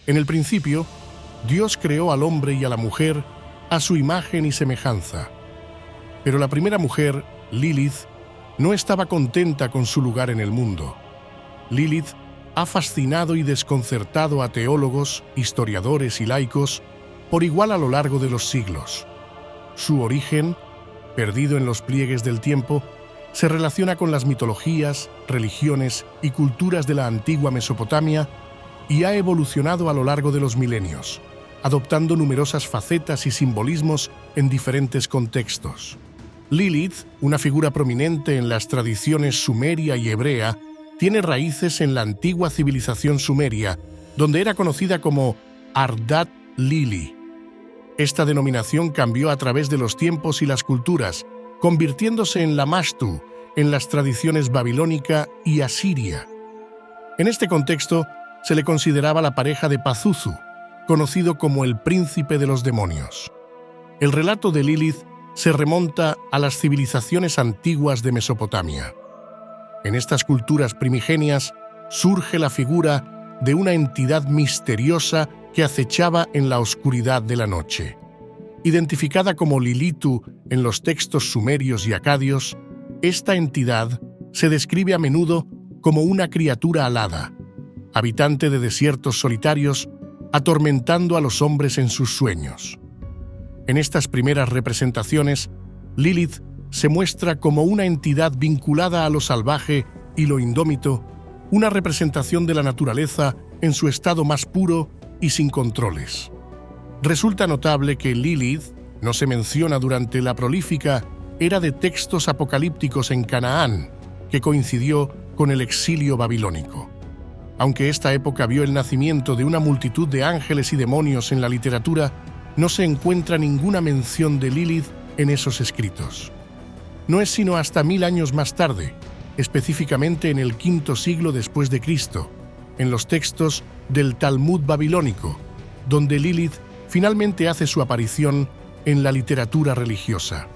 En el principio, Dios creó al hombre y a la mujer a su imagen y semejanza. Pero la primera mujer, Lilith, no estaba contenta con su lugar en el mundo. Lilith ha fascinado y desconcertado a teólogos, historiadores y laicos por igual a lo largo de los siglos. Su origen, perdido en los pliegues del tiempo, se relaciona con las mitologías, religiones y culturas de la antigua Mesopotamia y ha evolucionado a lo largo de los milenios, adoptando numerosas facetas y simbolismos en diferentes contextos. Lilith, una figura prominente en las tradiciones sumeria y hebrea, tiene raíces en la antigua civilización sumeria, donde era conocida como Ardat Lili. Esta denominación cambió a través de los tiempos y las culturas, convirtiéndose en Lamashtu en las tradiciones babilónica y asiria. En este contexto, se le consideraba la pareja de Pazuzu, conocido como el príncipe de los demonios. El relato de Lilith se remonta a las civilizaciones antiguas de Mesopotamia. En estas culturas primigenias surge la figura de una entidad misteriosa que acechaba en la oscuridad de la noche. Identificada como Lilitu en los textos sumerios y acadios, esta entidad se describe a menudo como una criatura alada, habitante de desiertos solitarios, atormentando a los hombres en sus sueños. En estas primeras representaciones, Lilith se muestra como una entidad vinculada a lo salvaje y lo indómito, una representación de la naturaleza en su estado más puro y sin controles. Resulta notable que Lilith no se menciona durante la prolífica era de textos apocalípticos en Canaán, que coincidió con el exilio babilónico. Aunque esta época vio el nacimiento de una multitud de ángeles y demonios en la literatura, no se encuentra ninguna mención de Lilith en esos escritos. No es sino hasta 1000 años más tarde, específicamente en el V siglo después de Cristo, en los textos del Talmud babilónico, donde Lilith finalmente hace su aparición en la literatura religiosa.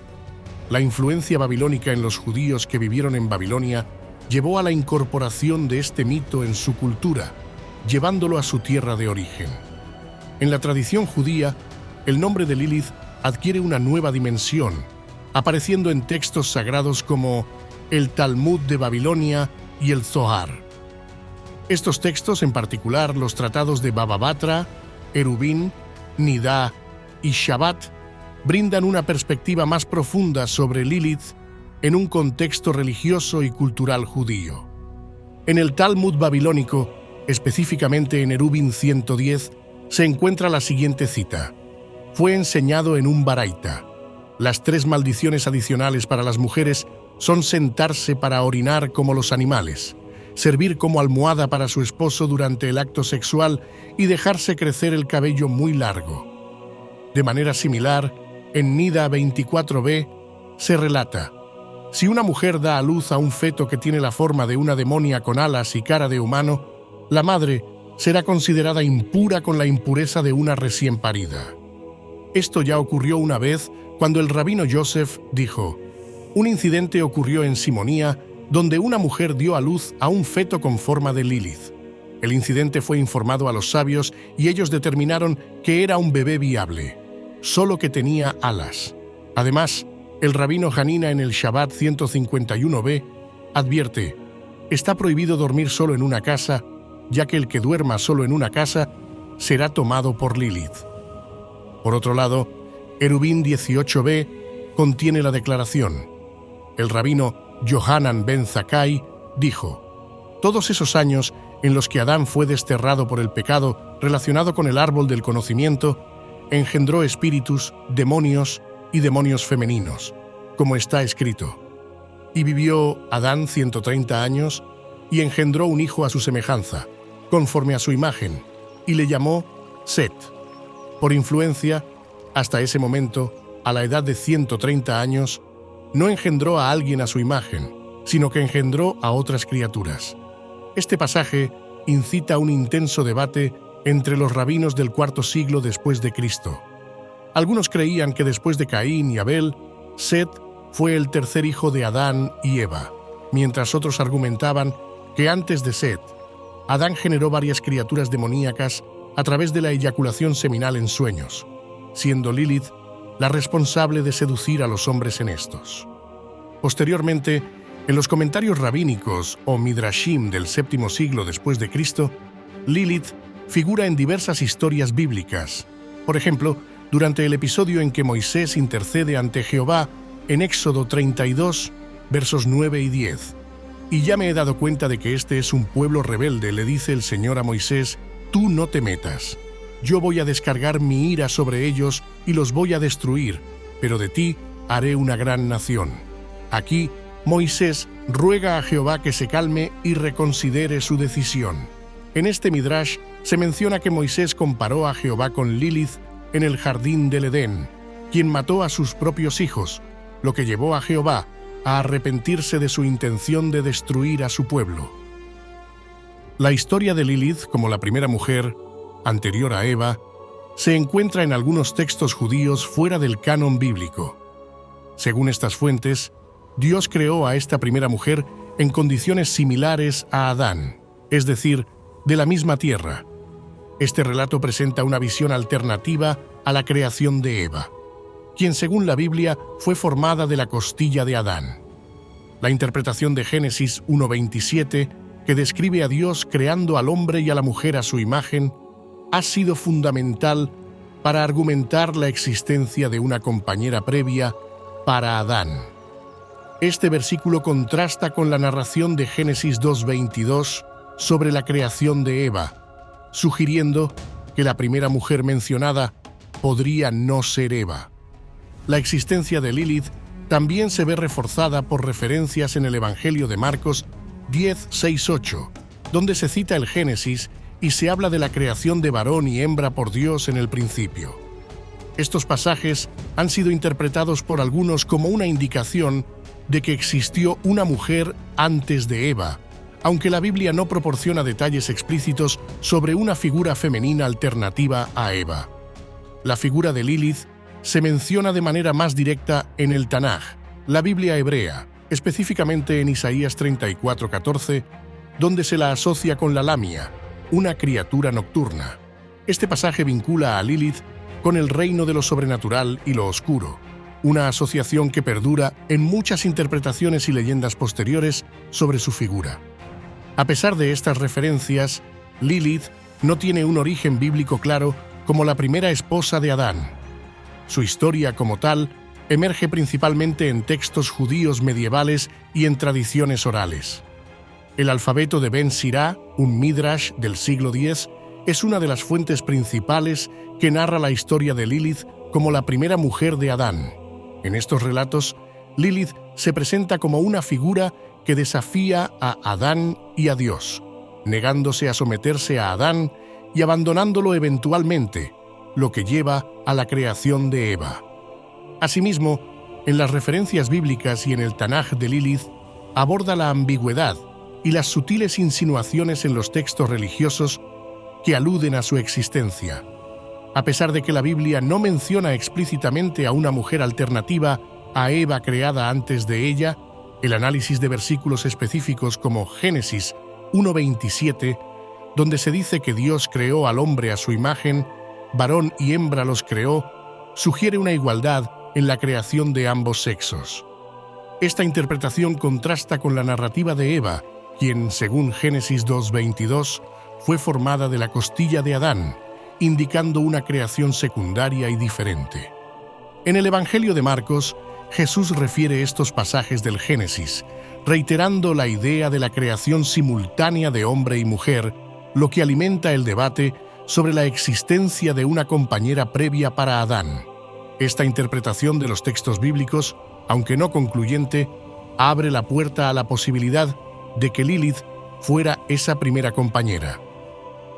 La influencia babilónica en los judíos que vivieron en Babilonia llevó a la incorporación de este mito en su cultura, llevándolo a su tierra de origen. En la tradición judía, el nombre de Lilith adquiere una nueva dimensión, apareciendo en textos sagrados como el Talmud de Babilonia y el Zohar. Estos textos, en particular los tratados de Baba Batra, Erubín, Nidá y Shabbat, brindan una perspectiva más profunda sobre Lilith en un contexto religioso y cultural judío. En el Talmud babilónico, específicamente en Erubín 110, se encuentra la siguiente cita: «Fue enseñado en un baraita. Las 3 maldiciones adicionales para las mujeres son sentarse para orinar como los animales, servir como almohada para su esposo durante el acto sexual y dejarse crecer el cabello muy largo». De manera similar, en Nida 24b se relata: si una mujer da a luz a un feto que tiene la forma de una demonia con alas y cara de humano, la madre será considerada impura con la impureza de una recién parida. Esto ya ocurrió una vez cuando el rabino Joseph dijo: un incidente ocurrió en Simonía donde una mujer dio a luz a un feto con forma de Lilith. El incidente fue informado a los sabios y ellos determinaron que era un bebé viable, solo que tenía alas. Además, el rabino Hanina en el Shabbat 151b advierte: está prohibido dormir solo en una casa, ya que el que duerma solo en una casa será tomado por Lilith. Por otro lado, Erubín 18b contiene la declaración. El rabino Yohanan ben Zakkai dijo: todos esos años en los que Adán fue desterrado por el pecado relacionado con el árbol del conocimiento, engendró espíritus, demonios y demonios femeninos, como está escrito. Y vivió Adán 130 años y engendró un hijo a su semejanza, conforme a su imagen, y le llamó Set. Por influencia, hasta ese momento, a la edad de 130 años, no engendró a alguien a su imagen, sino que engendró a otras criaturas. Este pasaje incita un intenso debate entre los rabinos del IV siglo después de Cristo. Algunos creían que después de Caín y Abel, Set fue el tercer hijo de Adán y Eva, mientras otros argumentaban que antes de Set, Adán generó varias criaturas demoníacas a través de la eyaculación seminal en sueños, siendo Lilith la responsable de seducir a los hombres en estos. Posteriormente, en los comentarios rabínicos o midrashim del VII siglo después de Cristo, Lilith figura en diversas historias bíblicas. Por ejemplo, durante el episodio en que Moisés intercede ante Jehová en Éxodo 32, versos 9 y 10. «Y ya me he dado cuenta de que este es un pueblo rebelde», le dice el Señor a Moisés, «tú no te metas. Yo voy a descargar mi ira sobre ellos y los voy a destruir, pero de ti haré una gran nación». Aquí, Moisés ruega a Jehová que se calme y reconsidere su decisión. En este Midrash se menciona que Moisés comparó a Jehová con Lilith en el jardín del Edén, quien mató a sus propios hijos, lo que llevó a Jehová a arrepentirse de su intención de destruir a su pueblo. La historia de Lilith como la primera mujer, anterior a Eva, se encuentra en algunos textos judíos fuera del canon bíblico. Según estas fuentes, Dios creó a esta primera mujer en condiciones similares a Adán, es decir, de la misma tierra. Este relato presenta una visión alternativa a la creación de Eva, quien según la Biblia fue formada de la costilla de Adán. La interpretación de Génesis 1:27, que describe a Dios creando al hombre y a la mujer a su imagen, ha sido fundamental para argumentar la existencia de una compañera previa para Adán. Este versículo contrasta con la narración de Génesis 2:22 sobre la creación de Eva, sugiriendo que la primera mujer mencionada podría no ser Eva. La existencia de Lilith también se ve reforzada por referencias en el Evangelio de Marcos 10:6-8, donde se cita el Génesis y se habla de la creación de varón y hembra por Dios en el principio. Estos pasajes han sido interpretados por algunos como una indicación de que existió una mujer antes de Eva, aunque la Biblia no proporciona detalles explícitos sobre una figura femenina alternativa a Eva. La figura de Lilith se menciona de manera más directa en el Tanaj, la Biblia hebrea, específicamente en Isaías 34:14, donde se la asocia con la Lamia, una criatura nocturna. Este pasaje vincula a Lilith con el reino de lo sobrenatural y lo oscuro, una asociación que perdura en muchas interpretaciones y leyendas posteriores sobre su figura. A pesar de estas referencias, Lilith no tiene un origen bíblico claro como la primera esposa de Adán. Su historia como tal emerge principalmente en textos judíos medievales y en tradiciones orales. El alfabeto de Ben Sirá, un midrash del siglo X, es una de las fuentes principales que narra la historia de Lilith como la primera mujer de Adán. En estos relatos, Lilith se presenta como una figura que desafía a Adán y a Dios, negándose a someterse a Adán y abandonándolo eventualmente, lo que lleva a la creación de Eva. Asimismo, en las referencias bíblicas y en el Tanaj de Lilith, aborda la ambigüedad y las sutiles insinuaciones en los textos religiosos que aluden a su existencia. A pesar de que la Biblia no menciona explícitamente a una mujer alternativa a Eva creada antes de ella, el análisis de versículos específicos como Génesis 1:27, donde se dice que Dios creó al hombre a su imagen, varón y hembra los creó, sugiere una igualdad en la creación de ambos sexos. Esta interpretación contrasta con la narrativa de Eva, quien, según Génesis 2:22, fue formada de la costilla de Adán, indicando una creación secundaria y diferente. En el Evangelio de Marcos, Jesús refiere estos pasajes del Génesis, reiterando la idea de la creación simultánea de hombre y mujer, lo que alimenta el debate sobre la existencia de una compañera previa para Adán. Esta interpretación de los textos bíblicos, aunque no concluyente, abre la puerta a la posibilidad de que Lilith fuera esa primera compañera.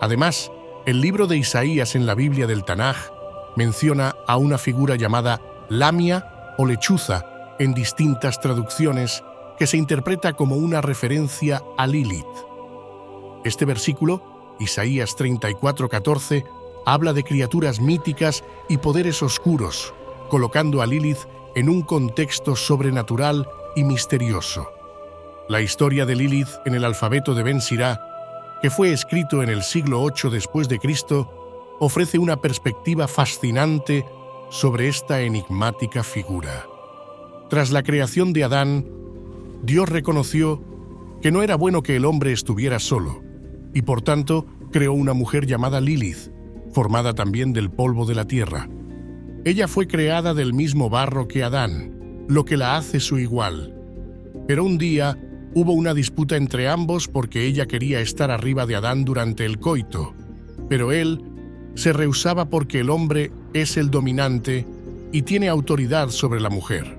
Además, el libro de Isaías en la Biblia del Tanaj menciona a una figura llamada Lamia o lechuza en distintas traducciones que se interpreta como una referencia a Lilith. Este versículo, Isaías 34:14, habla de criaturas míticas y poderes oscuros, colocando a Lilith en un contexto sobrenatural y misterioso. La historia de Lilith en el alfabeto de Ben Sirá, que fue escrito en el siglo VIII después de Cristo, ofrece una perspectiva fascinante sobre esta enigmática figura. Tras la creación de Adán, Dios reconoció que no era bueno que el hombre estuviera solo, y por tanto creó una mujer llamada Lilith, formada también del polvo de la tierra. Ella fue creada del mismo barro que Adán, lo que la hace su igual. Pero un día hubo una disputa entre ambos porque ella quería estar arriba de Adán durante el coito, pero él se rehusaba porque el hombre es el dominante y tiene autoridad sobre la mujer.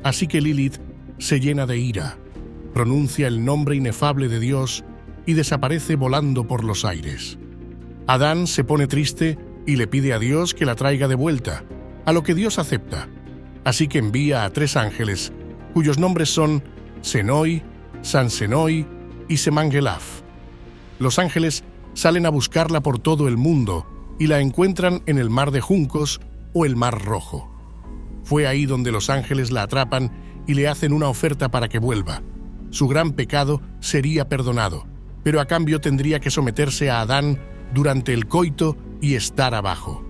Así que Lilith se llena de ira, pronuncia el nombre inefable de Dios y desaparece volando por los aires. Adán se pone triste y le pide a Dios que la traiga de vuelta, a lo que Dios acepta. Así que envía a 3 ángeles, cuyos nombres son Senoi, Sansenoi y Semangelaf. Los ángeles salen a buscarla por todo el mundo y la encuentran en el mar de juncos o el mar rojo. Fue ahí donde los ángeles la atrapan y le hacen una oferta para que vuelva. Su gran pecado sería perdonado, pero a cambio tendría que someterse a Adán durante el coito y estar abajo.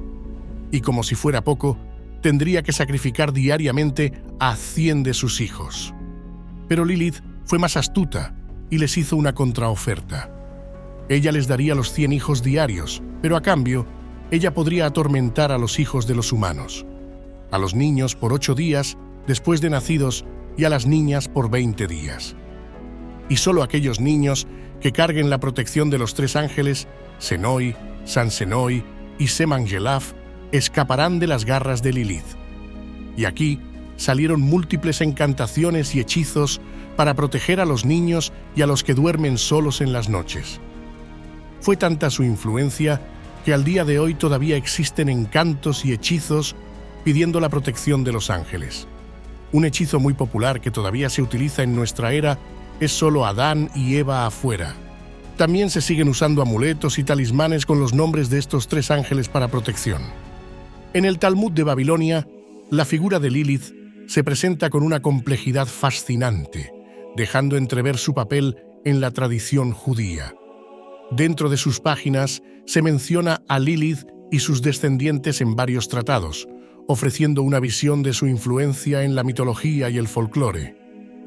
Y como si fuera poco, tendría que sacrificar diariamente a 100 de sus hijos. Pero Lilith fue más astuta y les hizo una contraoferta. Ella les daría los 100 hijos diarios, pero a cambio, ella podría atormentar a los hijos de los humanos, a los niños por 8 días después de nacidos y a las niñas por 20 días. Y solo aquellos niños que carguen la protección de los 3 ángeles, Senoi, Sansenoi y Semangelaf, escaparán de las garras de Lilith. Y aquí salieron múltiples encantaciones y hechizos para proteger a los niños y a los que duermen solos en las noches. Fue tanta su influencia que al día de hoy todavía existen encantos y hechizos pidiendo la protección de los ángeles. Un hechizo muy popular que todavía se utiliza en nuestra era es solo Adán y Eva afuera. También se siguen usando amuletos y talismanes con los nombres de estos 3 ángeles para protección. En el Talmud de Babilonia, la figura de Lilith se presenta con una complejidad fascinante, dejando entrever su papel en la tradición judía. Dentro de sus páginas se menciona a Lilith y sus descendientes en varios tratados, ofreciendo una visión de su influencia en la mitología y el folclore.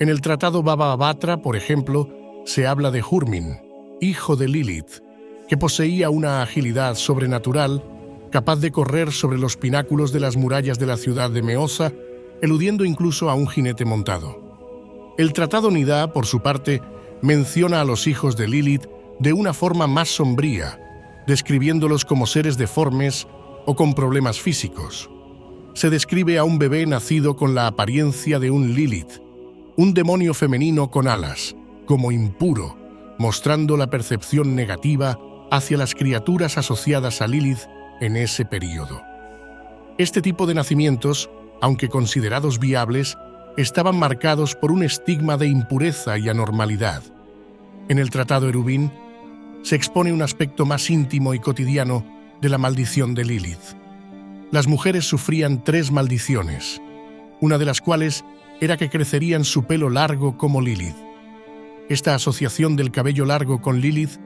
En el tratado Baba Batra, por ejemplo, se habla de Hurmin, hijo de Lilith, que poseía una agilidad sobrenatural, capaz de correr sobre los pináculos de las murallas de la ciudad de Meosa, eludiendo incluso a un jinete montado. El tratado Nidá, por su parte, menciona a los hijos de Lilith de una forma más sombría, describiéndolos como seres deformes o con problemas físicos. Se describe a un bebé nacido con la apariencia de un Lilith, un demonio femenino con alas, como impuro, mostrando la percepción negativa hacia las criaturas asociadas a Lilith en ese período. Este tipo de nacimientos, aunque considerados viables, estaban marcados por un estigma de impureza y anormalidad. En el Tratado Erubín se expone un aspecto más íntimo y cotidiano de la maldición de Lilith. Las mujeres sufrían 3 maldiciones, una de las cuales era que crecerían su pelo largo como Lilith. Esta asociación del cabello largo con Lilith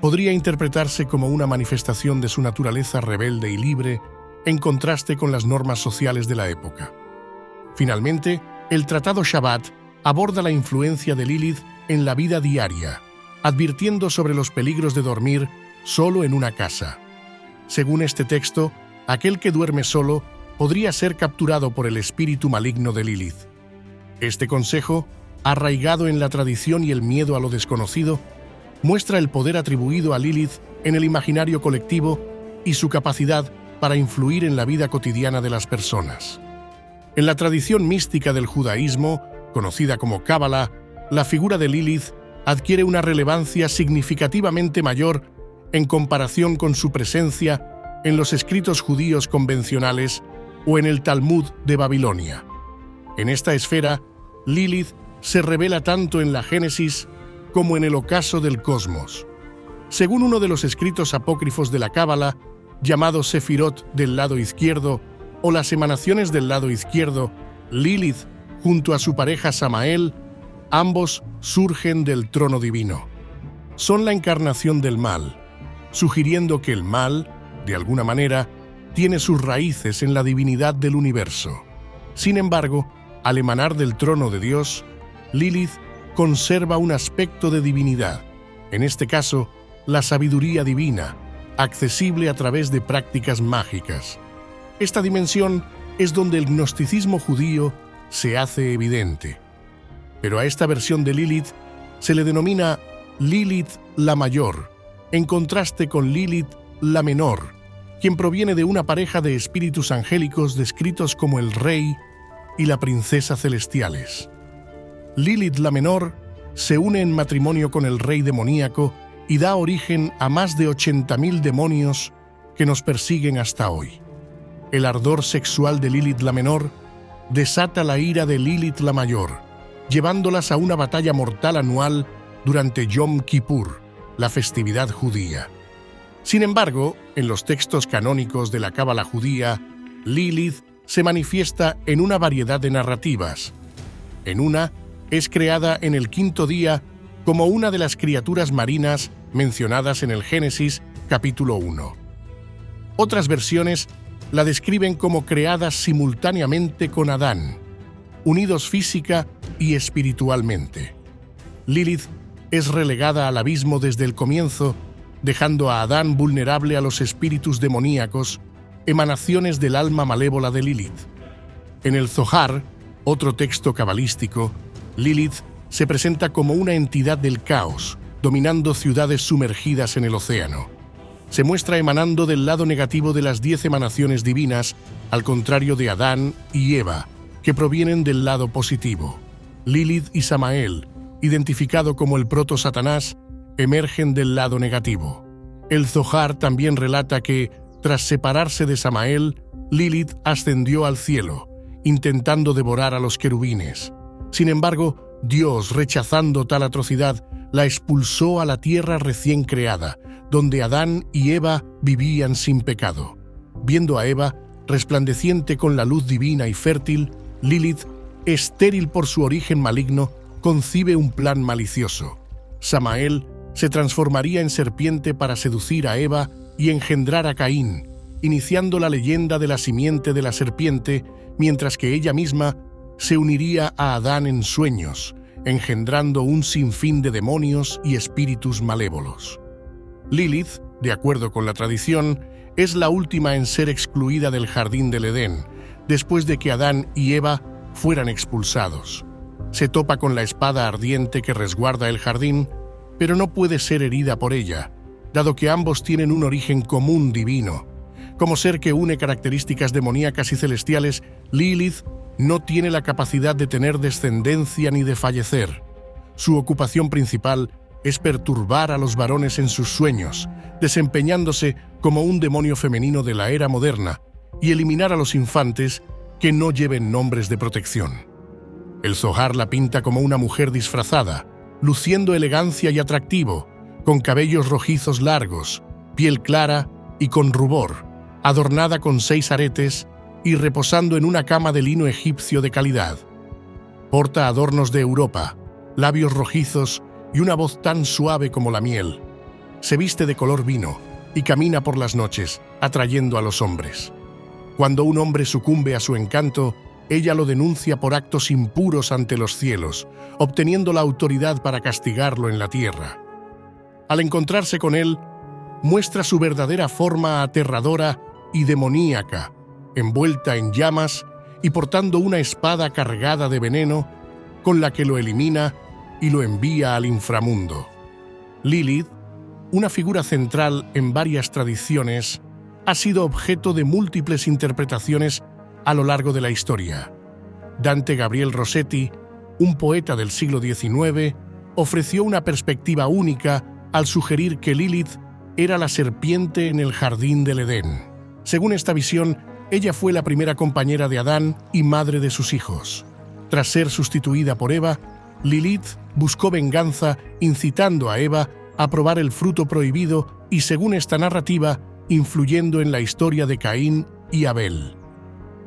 podría interpretarse como una manifestación de su naturaleza rebelde y libre, en contraste con las normas sociales de la época. Finalmente, el Tratado Shabbat aborda la influencia de Lilith en la vida diaria, advirtiendo sobre los peligros de dormir solo en una casa. Según este texto, aquel que duerme solo podría ser capturado por el espíritu maligno de Lilith. Este consejo, arraigado en la tradición y el miedo a lo desconocido, muestra el poder atribuido a Lilith en el imaginario colectivo y su capacidad para influir en la vida cotidiana de las personas. En la tradición mística del judaísmo, conocida como Cábala, la figura de Lilith adquiere una relevancia significativamente mayor en comparación con su presencia en los escritos judíos convencionales o en el Talmud de Babilonia. En esta esfera, Lilith se revela tanto en la Génesis como en el ocaso del cosmos. Según uno de los escritos apócrifos de la Cábala, llamado Sefirot del lado izquierdo o las emanaciones del lado izquierdo, Lilith, junto a su pareja Samael, ambos surgen del trono divino. Son la encarnación del mal, sugiriendo que el mal de alguna manera, tiene sus raíces en la divinidad del universo. Sin embargo, al emanar del trono de Dios, Lilith conserva un aspecto de divinidad, en este caso, la sabiduría divina, accesible a través de prácticas mágicas. Esta dimensión es donde el gnosticismo judío se hace evidente. Pero a esta versión de Lilith se le denomina Lilith la mayor, en contraste con Lilith la menor, quien proviene de una pareja de espíritus angélicos descritos como el rey y la princesa celestiales. Lilith la menor se une en matrimonio con el rey demoníaco y da origen a más de 80.000 demonios que nos persiguen hasta hoy. El ardor sexual de Lilith la menor desata la ira de Lilith la mayor, llevándolas a una batalla mortal anual durante Yom Kippur, la festividad judía. Sin embargo, en los textos canónicos de la cábala judía, Lilith se manifiesta en una variedad de narrativas. En una, es creada en el quinto día como una de las criaturas marinas mencionadas en el Génesis capítulo 1. Otras versiones la describen como creada simultáneamente con Adán, unidos física y espiritualmente. Lilith es relegada al abismo desde el comienzo, dejando a Adán vulnerable a los espíritus demoníacos, emanaciones del alma malévola de Lilith. En el Zohar, otro texto cabalístico, Lilith se presenta como una entidad del caos, dominando ciudades sumergidas en el océano. Se muestra emanando del lado negativo de las 10 emanaciones divinas, al contrario de Adán y Eva, que provienen del lado positivo. Lilith y Samael, identificado como el proto-Satanás, emergen del lado negativo. El Zohar también relata que, tras separarse de Samael, Lilith ascendió al cielo, intentando devorar a los querubines. Sin embargo, Dios, rechazando tal atrocidad, la expulsó a la tierra recién creada, donde Adán y Eva vivían sin pecado. Viendo a Eva, resplandeciente con la luz divina y fértil, Lilith, estéril por su origen maligno, concibe un plan malicioso. Samael se transformaría en serpiente para seducir a Eva y engendrar a Caín, iniciando la leyenda de la simiente de la serpiente, mientras que ella misma se uniría a Adán en sueños, engendrando un sinfín de demonios y espíritus malévolos. Lilith, de acuerdo con la tradición, es la última en ser excluida del jardín del Edén, después de que Adán y Eva fueran expulsados. Se topa con la espada ardiente que resguarda el jardín, pero no puede ser herida por ella, dado que ambos tienen un origen común divino. Como ser que une características demoníacas y celestiales, Lilith no tiene la capacidad de tener descendencia ni de fallecer. Su ocupación principal es perturbar a los varones en sus sueños, desempeñándose como un demonio femenino de la era moderna, y eliminar a los infantes que no lleven nombres de protección. El Zohar la pinta como una mujer disfrazada, luciendo elegancia y atractivo, con cabellos rojizos largos, piel clara y con rubor, adornada con 6 aretes y reposando en una cama de lino egipcio de calidad. Porta adornos de Europa, labios rojizos y una voz tan suave como la miel. Se viste de color vino y camina por las noches, atrayendo a los hombres. Cuando un hombre sucumbe a su encanto, ella lo denuncia por actos impuros ante los cielos, obteniendo la autoridad para castigarlo en la tierra. Al encontrarse con él, muestra su verdadera forma aterradora y demoníaca, envuelta en llamas y portando una espada cargada de veneno, con la que lo elimina y lo envía al inframundo. Lilith, una figura central en varias tradiciones, ha sido objeto de múltiples interpretaciones a lo largo de la historia. Dante Gabriel Rossetti, un poeta del siglo XIX, ofreció una perspectiva única al sugerir que Lilith era la serpiente en el jardín del Edén. Según esta visión, ella fue la primera compañera de Adán y madre de sus hijos. Tras ser sustituida por Eva, Lilith buscó venganza, incitando a Eva a probar el fruto prohibido y, según esta narrativa, influyendo en la historia de Caín y Abel.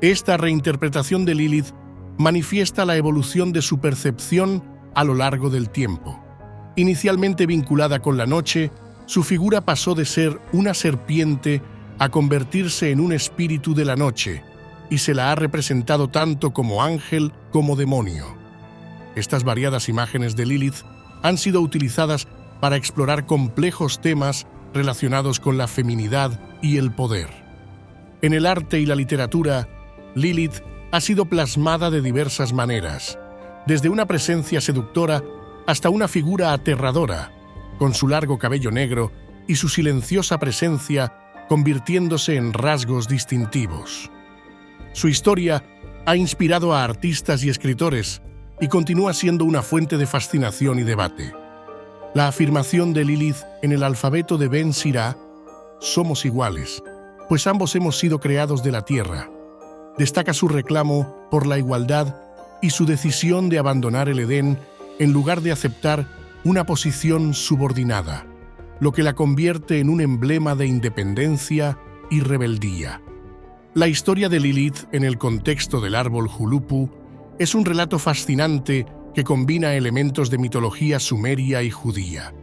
Esta reinterpretación de Lilith manifiesta la evolución de su percepción a lo largo del tiempo. Inicialmente vinculada con la noche, su figura pasó de ser una serpiente a convertirse en un espíritu de la noche y se la ha representado tanto como ángel como demonio. Estas variadas imágenes de Lilith han sido utilizadas para explorar complejos temas relacionados con la feminidad y el poder. En el arte y la literatura, Lilith ha sido plasmada de diversas maneras, desde una presencia seductora hasta una figura aterradora, con su largo cabello negro y su silenciosa presencia convirtiéndose en rasgos distintivos. Su historia ha inspirado a artistas y escritores y continúa siendo una fuente de fascinación y debate. La afirmación de Lilith en el alfabeto de Ben Sirá, somos iguales, pues ambos hemos sido creados de la tierra, destaca su reclamo por la igualdad y su decisión de abandonar el Edén en lugar de aceptar una posición subordinada, lo que la convierte en un emblema de independencia y rebeldía. La historia de Lilith en el contexto del árbol Julupu es un relato fascinante que combina elementos de mitología sumeria y judía.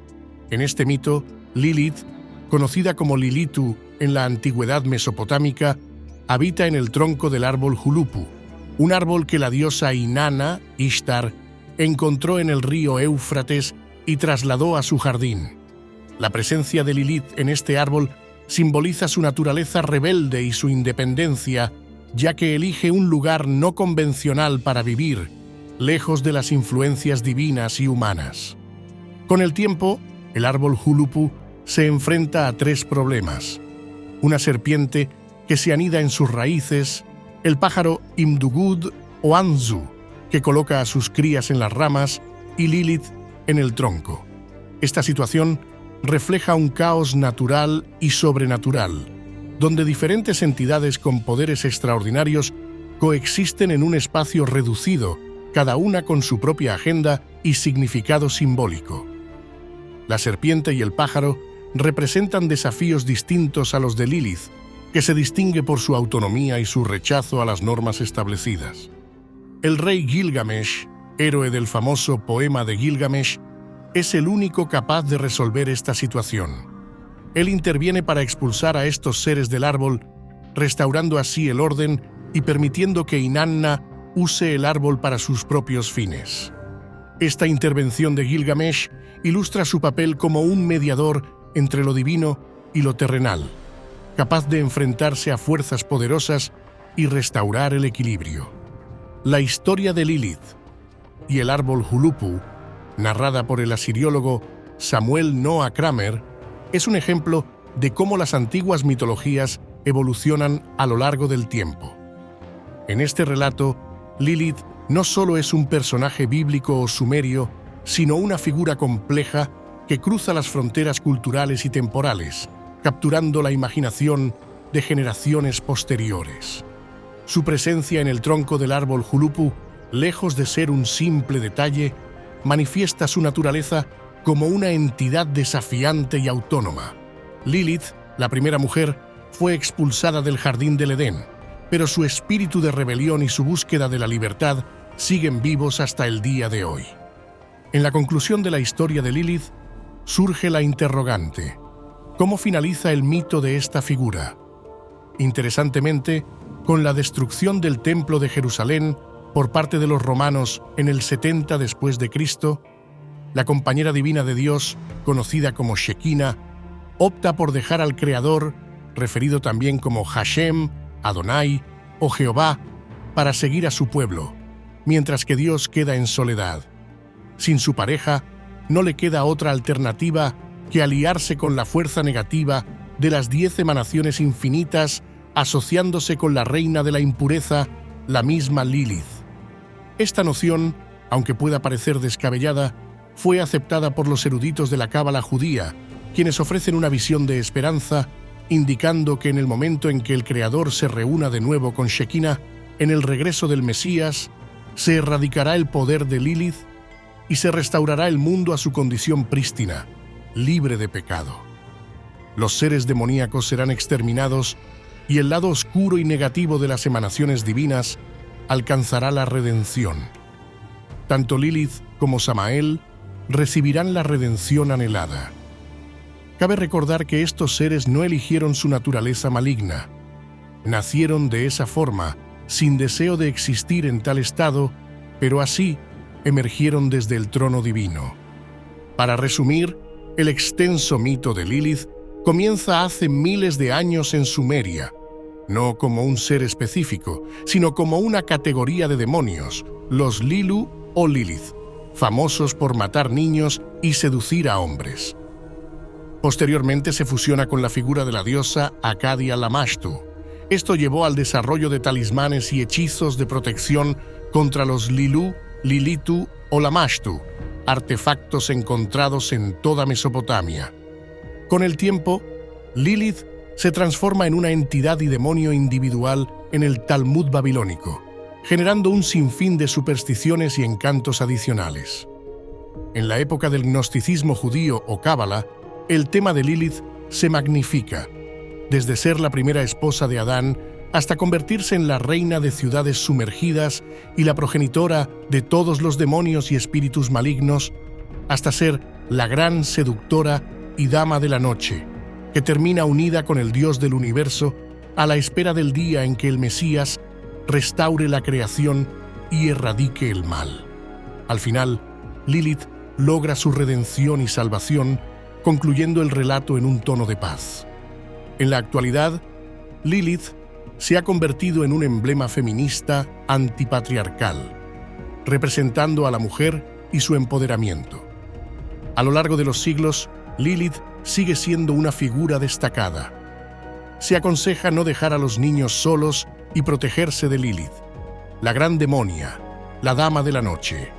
En este mito, Lilith, conocida como Lilitu en la antigüedad mesopotámica, habita en el tronco del árbol Julupu, un árbol que la diosa Inanna, Ishtar, encontró en el río Éufrates y trasladó a su jardín. La presencia de Lilith en este árbol simboliza su naturaleza rebelde y su independencia, ya que elige un lugar no convencional para vivir, lejos de las influencias divinas y humanas. Con el tiempo, el árbol Julupu se enfrenta a tres problemas: una serpiente que se anida en sus raíces, el pájaro Imdugud o Anzu, que coloca a sus crías en las ramas, y Lilith en el tronco. Esta situación refleja un caos natural y sobrenatural, donde diferentes entidades con poderes extraordinarios coexisten en un espacio reducido, cada una con su propia agenda y significado simbólico. La serpiente y el pájaro representan desafíos distintos a los de Lilith, que se distingue por su autonomía y su rechazo a las normas establecidas. El rey Gilgamesh, héroe del famoso poema de Gilgamesh, es el único capaz de resolver esta situación. Él interviene para expulsar a estos seres del árbol, restaurando así el orden y permitiendo que Inanna use el árbol para sus propios fines. Esta intervención de Gilgamesh ilustra su papel como un mediador entre lo divino y lo terrenal, capaz de enfrentarse a fuerzas poderosas y restaurar el equilibrio. La historia de Lilith y el árbol Julupu, narrada por el asiriólogo Samuel Noah Kramer, es un ejemplo de cómo las antiguas mitologías evolucionan a lo largo del tiempo. En este relato, Lilith no solo es un personaje bíblico o sumerio, sino una figura compleja que cruza las fronteras culturales y temporales, capturando la imaginación de generaciones posteriores. Su presencia en el tronco del árbol Julupu, lejos de ser un simple detalle, manifiesta su naturaleza como una entidad desafiante y autónoma. Lilith, la primera mujer, fue expulsada del jardín del Edén, pero su espíritu de rebelión y su búsqueda de la libertad siguen vivos hasta el día de hoy. En la conclusión de la historia de Lilith, surge la interrogante: ¿cómo finaliza el mito de esta figura? Interesantemente, con la destrucción del Templo de Jerusalén por parte de los romanos en el 70 después de Cristo, la compañera divina de Dios, conocida como Shekinah, opta por dejar al Creador, referido también como Hashem, Adonai o Jehová, para seguir a su pueblo, mientras que Dios queda en soledad. Sin su pareja, no le queda otra alternativa que aliarse con la fuerza negativa de las 10 emanaciones infinitas, asociándose con la reina de la impureza, la misma Lilith. Esta noción, aunque pueda parecer descabellada, fue aceptada por los eruditos de la cábala judía, quienes ofrecen una visión de esperanza, indicando que en el momento en que el Creador se reúna de nuevo con Shekinah, en el regreso del Mesías, se erradicará el poder de Lilith y se restaurará el mundo a su condición prístina, libre de pecado. Los seres demoníacos serán exterminados y el lado oscuro y negativo de las emanaciones divinas alcanzará la redención. Tanto Lilith como Samael recibirán la redención anhelada. Cabe recordar que estos seres no eligieron su naturaleza maligna. Nacieron de esa forma, sin deseo de existir en tal estado, pero así emergieron desde el trono divino. Para resumir, el extenso mito de Lilith comienza hace miles de años en Sumeria, no como un ser específico, sino como una categoría de demonios, los Lilu o Lilith, famosos por matar niños y seducir a hombres. Posteriormente se fusiona con la figura de la diosa Acadia Lamashtu. Esto llevó al desarrollo de talismanes y hechizos de protección contra los Lilu, Lilitu o Lamashtu, artefactos encontrados en toda Mesopotamia. Con el tiempo, Lilith se transforma en una entidad y demonio individual en el Talmud babilónico, generando un sinfín de supersticiones y encantos adicionales. En la época del gnosticismo judío o cábala, el tema de Lilith se magnifica, desde ser la primera esposa de Adán hasta convertirse en la reina de ciudades sumergidas y la progenitora de todos los demonios y espíritus malignos, hasta ser la gran seductora y dama de la noche, que termina unida con el Dios del universo a la espera del día en que el Mesías restaure la creación y erradique el mal. Al final, Lilith logra su redención y salvación, concluyendo el relato en un tono de paz. En la actualidad, Lilith se ha convertido en un emblema feminista antipatriarcal, representando a la mujer y su empoderamiento. A lo largo de los siglos, Lilith sigue siendo una figura destacada. Se aconseja no dejar a los niños solos y protegerse de Lilith, la gran demonia, la dama de la noche.